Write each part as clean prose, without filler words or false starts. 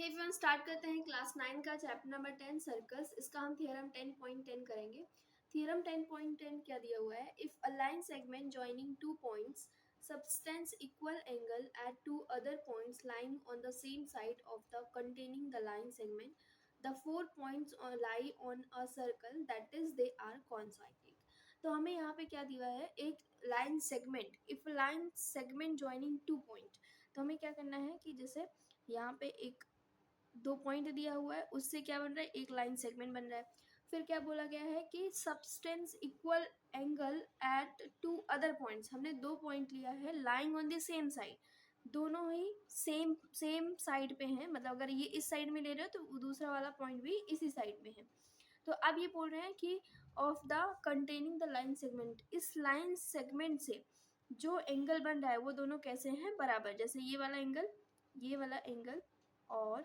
Everyone, start करते हैं class 9 का चैप्टर नंबर 10 सर्कल्स। इसका हम थ्योरम 10.10 करेंगे। थ्योरम 10.10 क्या दिया हुआ है? If a line segment joining two points subtends equal angle at two other points lying on the same side of the containing the line segment, the 4 points lie on a circle, that is they are concentric। तो हमें यहाँ पे क्या दिया है? एक line segment, if line segment joining two point. तो हमें क्या करना है कि जैसे यहाँ पे एक दो पॉइंट दिया हुआ है, उससे क्या बन रहा है? एक लाइन सेगमेंट बन रहा है। फिर क्या बोला गया है कि subtends equal angle at two other points. हमने दो पॉइंट लिया है lying on the same side, दोनों ही सेम साइड पे हैं। मतलब अगर ये इस साइड में ले रहे हो तो दूसरा वाला पॉइंट भी इसी साइड में है। तो अब ये बोल रहे हैं कि of the containing the line segment, इस लाइन सेगमेंट से जो एंगल बन रहा है वो दोनों कैसे हैं? बराबर। जैसे ये वाला एंगल और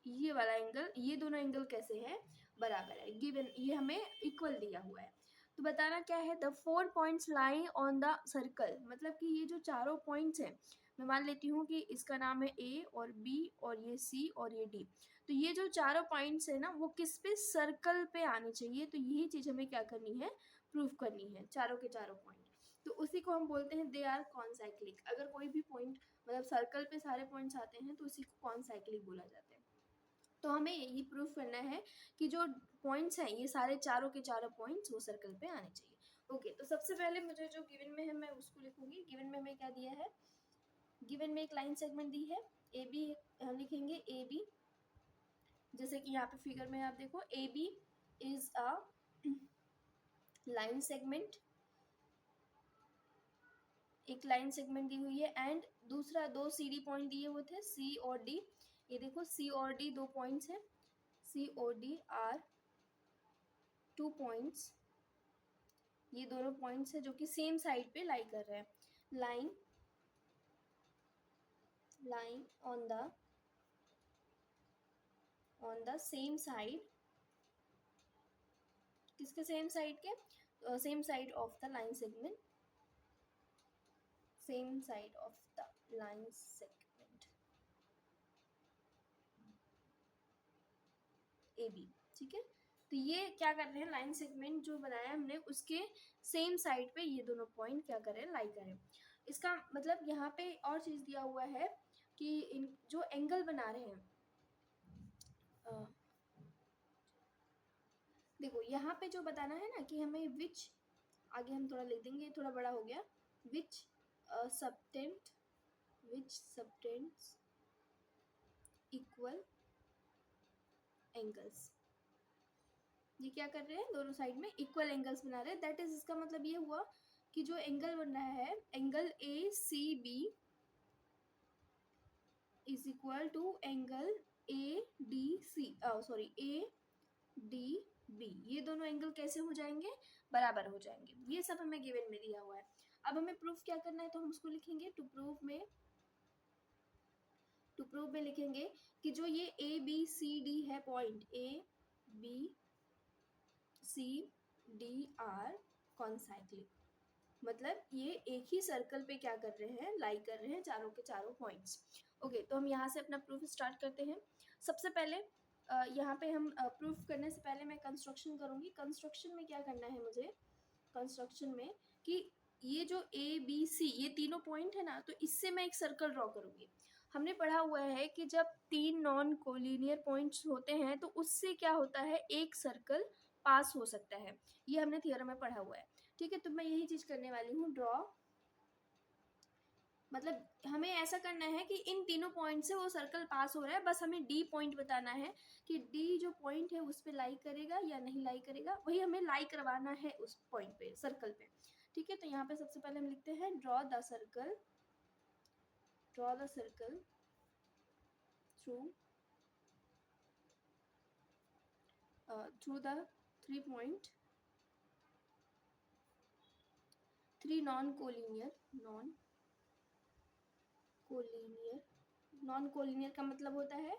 ये वाला एंगल, ये दोनों एंगल कैसे हैं? बराबर है। गिवन ये हमें इक्वल दिया हुआ है। तो बताना क्या है? The 4 points lie on the circle, मतलब कि ये जो चारों पॉइंट्स हैं, मैं मान लेती हूँ कि इसका नाम है ए और बी और ये सी और ये डी। तो ये जो चारों पॉइंट्स है ना, वो किस पे? सर्कल पे आने चाहिए। तो यही चीज़ हमें क्या करनी है? प्रूव करनी है, चारों के चारों पॉइंट। तो उसी को हम बोलते हैं दे आर कॉन्साइक्लिक। अगर कोई भी पॉइंट मतलब सर्कल पे सारे पॉइंट्स आते हैं तो उसी को कॉन्साइक्लिक बोला जाता है। तो हमें यही प्रूफ करना है कि जो पॉइंट्स हैं ये सारे चारों के चारों पॉइंट्स वो सर्कल पे आने चाहिए। ओके, तो सबसे पहले मुझे जो गिवन में है मैं उसको लिखूंगी। गिवन में हमें क्या दिया है? गिवन में एक लाइन सेगमेंट दी है ए बी। हम लिखेंगे ए बी, जैसे कि यहाँ पे फिगर में आप देखो, A B is a line segment, एक लाइन सेगमेंट दी हुई है। एंड दूसरा दो सी डी पॉइंट दिए हुए थे, सी और डी। ये देखो सी और डी दो पॉइंट्स हैं, सी और डी आर 2 पॉइंट्स। ये दोनों पॉइंट्स हैं जो कि सेम साइड पे लाई कर रहे हैं। Line on the same side, किसके सेम साइड के? Same side of the line segment, same side of the line segment A B. ठीक है, तो ये क्या कर रहे हैं? लाइन सेगमेंट जो बनाया हमने उसके सेम साइड पे ये दोनों पॉइंट क्या करें? लाई करें। इसका मतलब यहाँ पे और चीज दिया हुआ है कि इन जो एंगल बना रहे हैं, देखो यहाँ पे जो बताना है ना कि हमें विच, आगे हम थोड़ा लिख देंगे, थोड़ा बड़ा हो गया, विच सबटेंस इक्वल एंगल्स। ये क्या कर रहे हैं? दोनों साइड में इक्वल एंगल्स बना रहे हैं। दैट इज, इसका मतलब ये हुआ कि जो एंगल बन रहा है, angle A C B is equal to angle A D C, sorry A D B. ये दोनों एंगल कैसे हो जाएंगे? बराबर हो जाएंगे। ये सब हमें गिवन में दिया हुआ है। अब हमें प्रूफ क्या करना है? तो हम उसको लिखेंगे टू प्रूफ में लिखेंगे कि जो ये ए बी सी डी है, point A B C D are concyclic, मतलब ये एक ही सर्कल पे क्या कर रहे हैं? लाई कर रहे हैं, चारों के चारों पॉइंट्स। ओके, तो हम यहाँ से अपना प्रूफ स्टार्ट करते हैं। सबसे पहले यहाँ पे हम प्रूफ करने से पहले मैं कंस्ट्रक्शन करूँगी। कंस्ट्रक्शन में क्या करना है मुझे? कंस्ट्रक्शन में कि ये जो ए बी सी ये तीनों पॉइंट है ना, तो इससे मैं एक सर्कल ड्रॉ करूँगी। हमने पढ़ा हुआ है कि जब तीन नॉन कोलिनियर पॉइंट्स होते हैं तो उससे क्या होता है? एक सर्कल पास हो सकता है। ये हमने थियरम में पढ़ा हुआ है। ठीक है, तो मैं यही चीज करने वाली हूँ, ड्रॉ। मतलब हमें ऐसा करना है कि इन तीनों पॉइंट से वो सर्कल पास हो रहा है, बस हमें डी पॉइंट बताना है कि डी जो पॉइंट है उस पर लाई करेगा या नहीं लाई करेगा, वही हमें लाई करवाना है उस पॉइंट पे, सर्कल पे। ठीक है, तो यहाँ पे सबसे पहले हम लिखते हैं draw the circle through the 3 point, 3 non collinear का मतलब होता है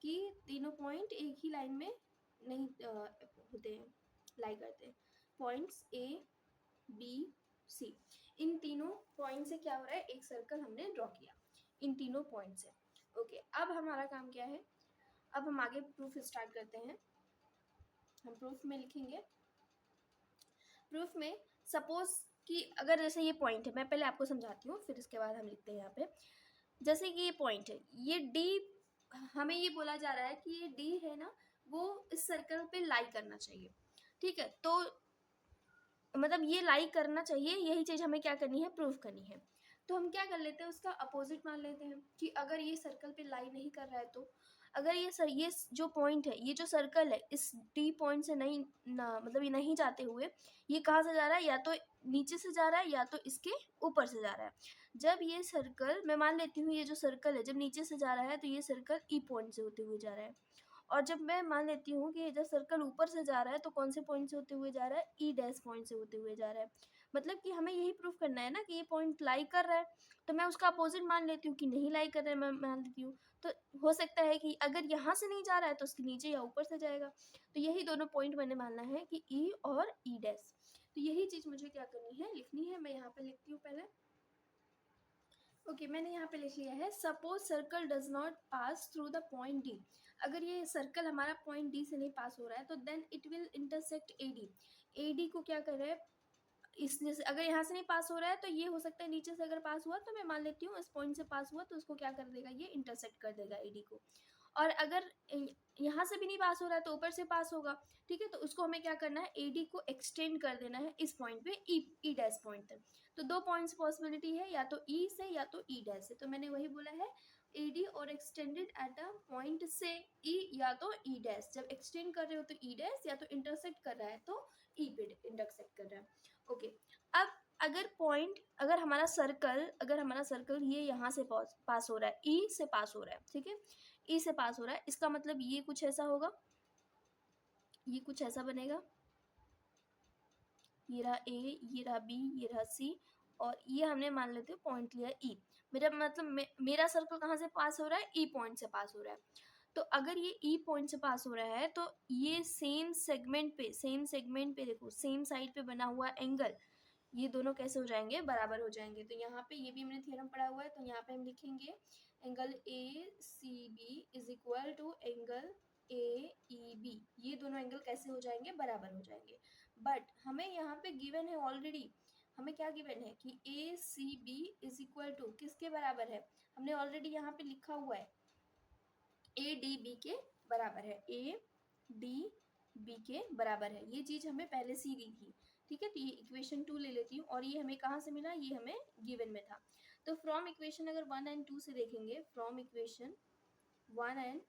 कि तीनों पॉइंट एक ही लाइन में नहीं होते हैं, लाई करते हैं। पॉइंट्स ए बी सी, इन तीनों पॉइंट से क्या हो रहा है? एक सर्कल हमने ड्रॉ किया इन तीनों पॉइंट से। ओके, अब हमारा काम क्या है? अब हम आगे प्रूफ स्टार्ट करते हैं। हम प्रूफ में लिखेंगे, प्रूफ में सपोज कि अगर जैसे ये पॉइंट है, मैं पहले आपको समझाती हूँ फिर इसके बाद हम लिखते हैं यहाँ पे। जैसे कि ये पॉइंट है, ये डी, हमें ये बोला जा रहा है कि ये डी है ना, वो इस सर्कल पे लाई करना चाहिए, ठीक है। तो मतलब ये लाई करना चाहिए, यही चीज हमें क्या करनी है, प्रूफ करनी है। तो हम क्या कर लेते हैं, उसका अपोजिट मान लेते हैं कि अगर ये सर्कल पे लाई नहीं कर रहा है, तो अगर ये जो पॉइंट है, ये जो सर्कल है, इस डी पॉइंट से नहीं ना, मतलब ये नहीं जाते हुए ये कहाँ से जा रहा है, या तो नीचे से जा रहा है या तो इसके ऊपर से जा रहा है। जब ये सर्कल, मैं मान लेती हूँ ये जो सर्कल है जब नीचे से जा रहा है तो ये सर्कल ई पॉइंट से होते हुए जा रहा है, और जब मैं मान लेती हूँ कि जब सर्कल ऊपर से जा रहा है तो कौन से पॉइंट से होते हुए जा रहा है, ई डैश पॉइंट से होते हुए जा रहा है। मतलब कि हमें यही प्रूफ करना है ना कि ये पॉइंट लाई कर रहा है, तो मैं उसका अपोजिट मान लेती हूँ कि नहीं लाई कर रहा है, मैं मान लेती हूँ। तो हो सकता है कि अगर यहाँ से नहीं जा रहा है तो उसके नीचे या ऊपर से जाएगा। तो यही दोनों पॉइंट मैंने मानना है कि ई और ई डैश। तो यही चीज़ मुझे क्या करनी है, लिखनी है। मैं यहाँ पे लिखती हूँ पहले। ओके मैंने यहाँ पे लिख लिया है, suppose circle does not pass through the point D. अगर ये सर्कल हमारा पॉइंट डी से नहीं पास हो रहा है तो then it will intersect A D. A D को क्या कर रहा है, इस जैसे अगर यहाँ से नहीं पास हो रहा है तो ये हो सकता है नीचे से अगर पास हुआ, तो मैं मान लेती हूँ इस पॉइंट से पास हुआ तो उसको क्या कर देगा, ये इंटरसेक्ट कर देगा एडी को। और अगर यहाँ से भी नहीं पास हो रहा है तो ऊपर से पास होगा, ठीक है। तो उसको हमें क्या करना है, एडी को एक्सटेंड कर देना है इस पॉइंट पे, ई डैश पॉइंट तक। तो दो पॉइंट्स पॉसिबिलिटी है, या तो ई से या तो ई डैश से। तो मैंने वही बोला है, एडी और एक्सटेंडेड एट अ पॉइंट से ई या तो ई डैश। जब एक्सटेंड कर रहे हो तो ई डैश, या तो इंटरसेक्ट कर रहा है तो ई पे इंटरसेक्ट कर रहा है। ओके अब अगर पॉइंट, अगर हमारा सर्कल ये यहाँ से पास हो रहा है, ई से पास हो रहा है, ठीक है, ई से पास हो रहा है, इसका मतलब ये कुछ ऐसा होगा, ये कुछ ऐसा बनेगा, ये रहा ए, ये रहा बी, ये रहा सी, और ये हमने मान लेते हैं पॉइंट लिया ई। मेरा मतलब मेरा सर्कल कहाँ से पास हो रहा है, ई पॉइंट से पास हो रहा है। तो अगर ये ई पॉइंट से पास हो रहा है तो ये सेम सेगमेंट पे देखो, सेम साइड पे बना हुआ एंगल, ये दोनों कैसे हो जाएंगे, बराबर हो जाएंगे। तो यहाँ पे ये भी हमने थ्योरम पढ़ा हुआ है, तो यहाँ पे हम लिखेंगे angle A C B is equal to angle A E B. ये दोनों एंगल कैसे हो जाएंगे, बराबर हो जाएंगे। बट हमें यहाँ पे गिवन है ऑलरेडी, हमें क्या गिवन है कि A C B is equal to किसके बराबर है, हमने ऑलरेडी यहाँ पे लिखा हुआ है ए डी बी के बराबर है, ए डी बी के बराबर है। ये चीज हमें पहले से ही दी थी, ठीक है। तो ये इक्वेशन 2 ले लेती हूँ, और ये हमें कहाँ से मिला, ये हमें गिवन में था। तो फ्रॉम इक्वेशन अगर 1 एंड 2 से देखेंगे, फ्रॉम इक्वेशन 1 एंड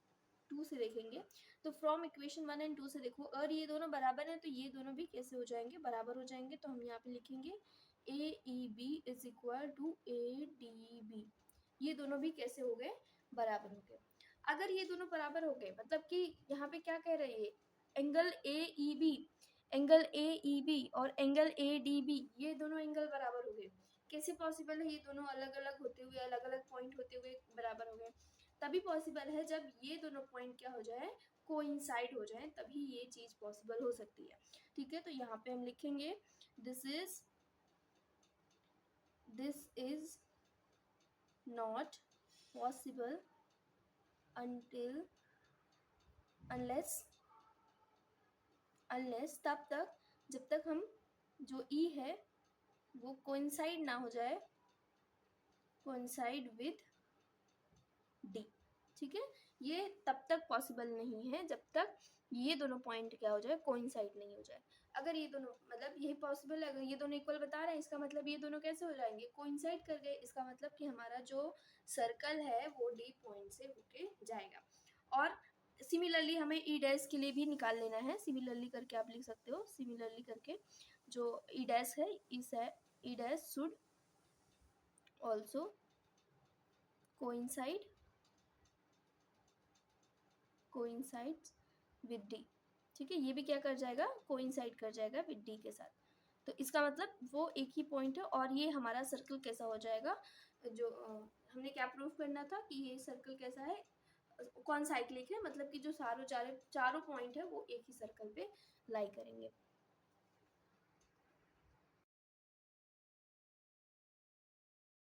2 से देखेंगे, तो फ्रॉम इक्वेशन 1 एंड 2 से देखो, अगर ये दोनों बराबर हैं तो ये दोनों भी कैसे हो जाएंगे, बराबर हो जाएंगे। तो हम यहाँ पे लिखेंगे A E B is equal to A D B. ये दोनों भी कैसे हो गए, बराबर हो गए। अगर ये दोनों बराबर हो गए, मतलब कि यहाँ पे क्या कह रहे हैं, angle A E B, angle A E B और एंगल ए डी बी, ये दोनों एंगल बराबर हो गए। कैसे पॉसिबल है, ये दोनों अलग अलग होते हुए, अलग अलग पॉइंट होते हुए बराबर हो गए। तभी पॉसिबल है जब ये दोनों पॉइंट क्या हो जाए, कोइंसाइड हो जाए, तभी ये चीज पॉसिबल हो सकती है, ठीक है। तो यहाँ पे हम लिखेंगे this is not possible until unless तब तक जब तक हम जो ई है वो कोइंसाइड ना हो जाए, कोइंसाइड विद डी, ठीक है। ये तब तक पॉसिबल नहीं है जब तक ये दोनों पॉइंट क्या हो जाए, कोइंसाइड नहीं हो जाए। अगर ये दोनों, मतलब यही पॉसिबल है, अगर ये दोनों इक्वल बता रहे हैं, इसका मतलब ये दोनों कैसे हो जाएंगे, कोइंसाइड कर गए। इसका मतलब कि हमारा जो सर्कल है वो डी पॉइंट से होके जाएगा। और सिमिलरली हमें ई डैश के लिए भी निकाल लेना है, सिमिलरली करके आप लिख सकते हो, सिमिलरली करके जो ई डैश है, इस है ई dash should also coincide with D, ठीक है। ये भी क्या कर जाएगा, कोइंसाइड कर जाएगा विद डी के साथ। तो इसका मतलब वो एक ही पॉइंट है, और ये हमारा सर्कल कैसा हो जाएगा, जो हमने क्या प्रूफ करना था कि ये सर्कल कैसा है, कौन साइक्लिक है, मतलब कि जो चारों पॉइंट है वो एक ही सर्कल पे लाई करेंगे।